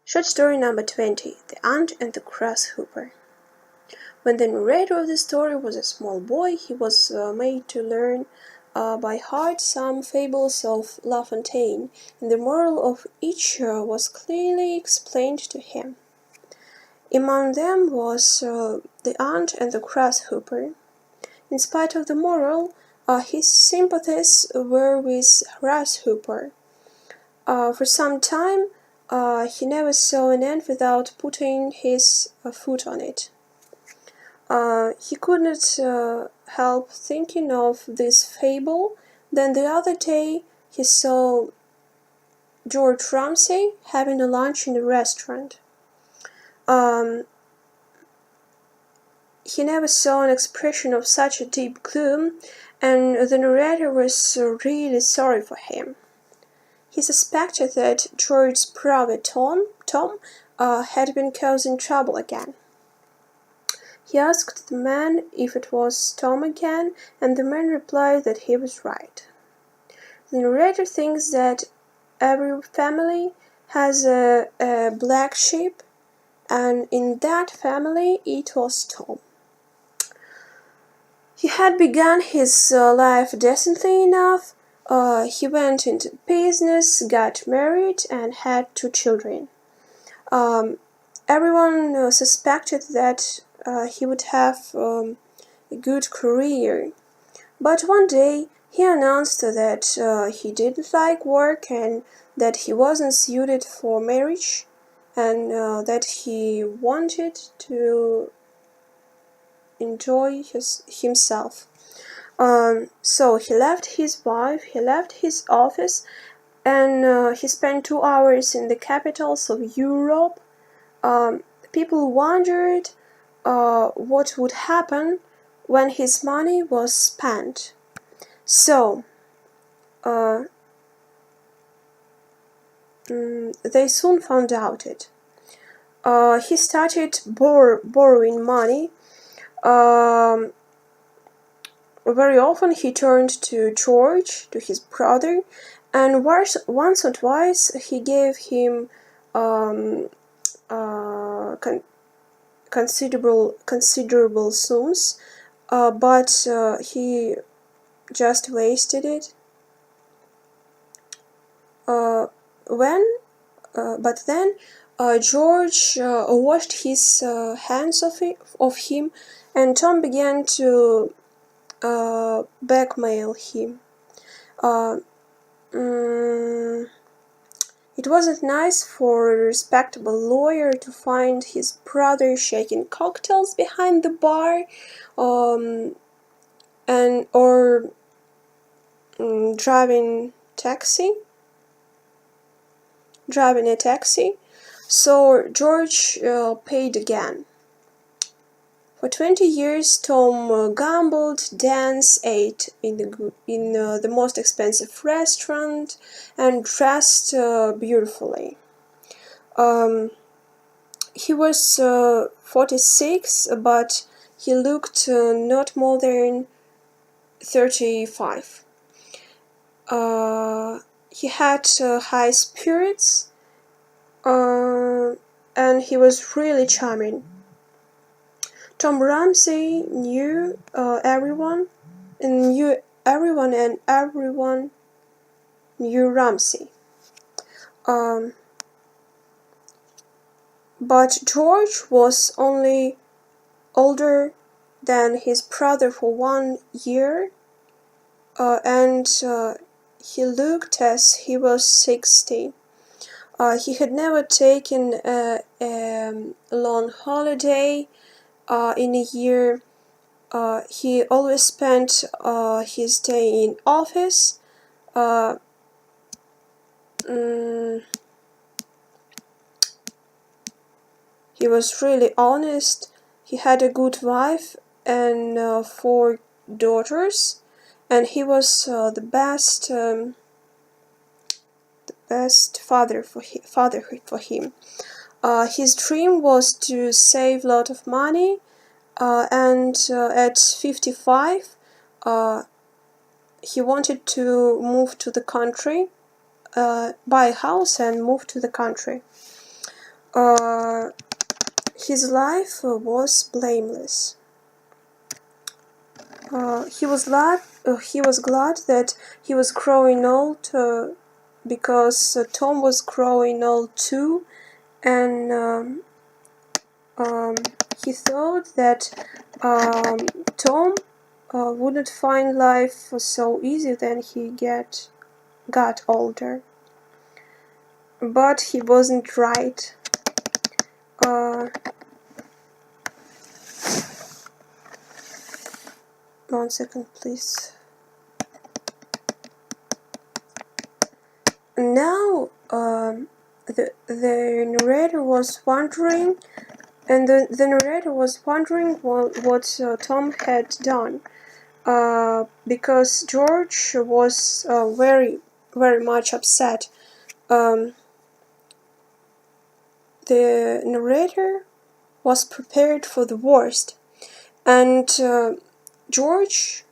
Short story number 20, The Ant and the Grasshopper. When the narrator of the story was a small boy, he was made to learn by heart some fables of La Fontaine, and the moral of each was clearly explained to him. Among them was The Ant and the Grasshopper. In spite of the moral, his sympathies were with Grasshopper. For some time, he never saw an ant without putting his foot on it. He could not help thinking of this fable. Then the other day he saw George Ramsay having a lunch in a restaurant. He never saw an expression of such a deep gloom, and the narrator was really sorry for him. He suspected that George's brother Tom had been causing trouble again. He asked the man if it was Tom again, and the man replied that he was right. The narrator thinks that every family has a black sheep, and in that family it was Tom. He had begun his life decently enough. He went into business, got married, and had 2 children. Everyone suspected that he would have a good career. But one day he announced that he didn't like work and that he wasn't suited for marriage, and that he wanted to enjoy himself. So he left his wife, he left his office, and he spent 2 hours in the capitals of Europe. People wondered what would happen when his money was spent. So they soon found out it. He started borrowing money. Very often he turned to George, to his brother, and once or twice he gave him considerable sums, but he just wasted it. But then George washed his hands of him, and Tom began to blackmail him. It wasn't nice for a respectable lawyer to find his brother shaking cocktails behind the bar, or driving a taxi. So George paid again. For 20 years, Tom gambled, danced, ate in the most expensive restaurant, and dressed beautifully. He was 46, but he looked not more than 35. He had high spirits, and he was really charming. Tom Ramsay knew everyone, and everyone knew Ramsay. But George was only older than his brother for 1 year, and he looked as he was 60. He had never taken a long holiday in a year. He always spent his day in office. He was really honest. He had a good wife and 4 daughters, and he was the best father for him. His dream was to save a lot of money, and at 55 he wanted to move to the country, buy a house and move to the country. his life was blameless. He was glad that he was growing old, because Tom was growing old too, and he thought that Tom wouldn't find life so easy when he got older. But he wasn't right. One second, please. Now, the narrator was wondering, and the narrator was wondering what Tom had done, because George was very, very much upset. The narrator was prepared for the worst, and George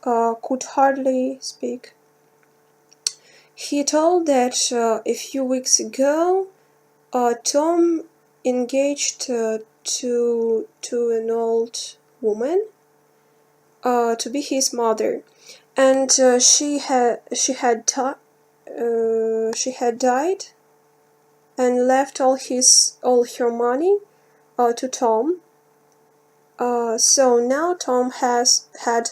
could hardly speak. He told that a few weeks ago Tom engaged to an old woman to be his mother, and she had died and left all her money to Tom. So now Tom has had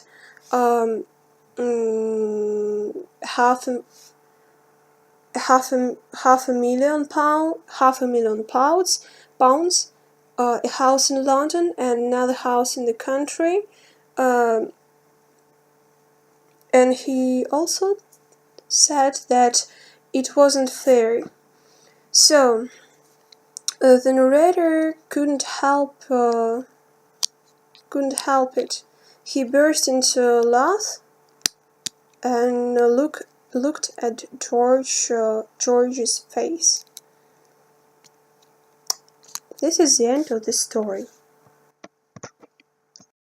half a million pounds, a house in London and another house in the country, and he also said that it wasn't fair. So the narrator couldn't help it. He burst into a laugh and looked at George's face. This is the end of the story.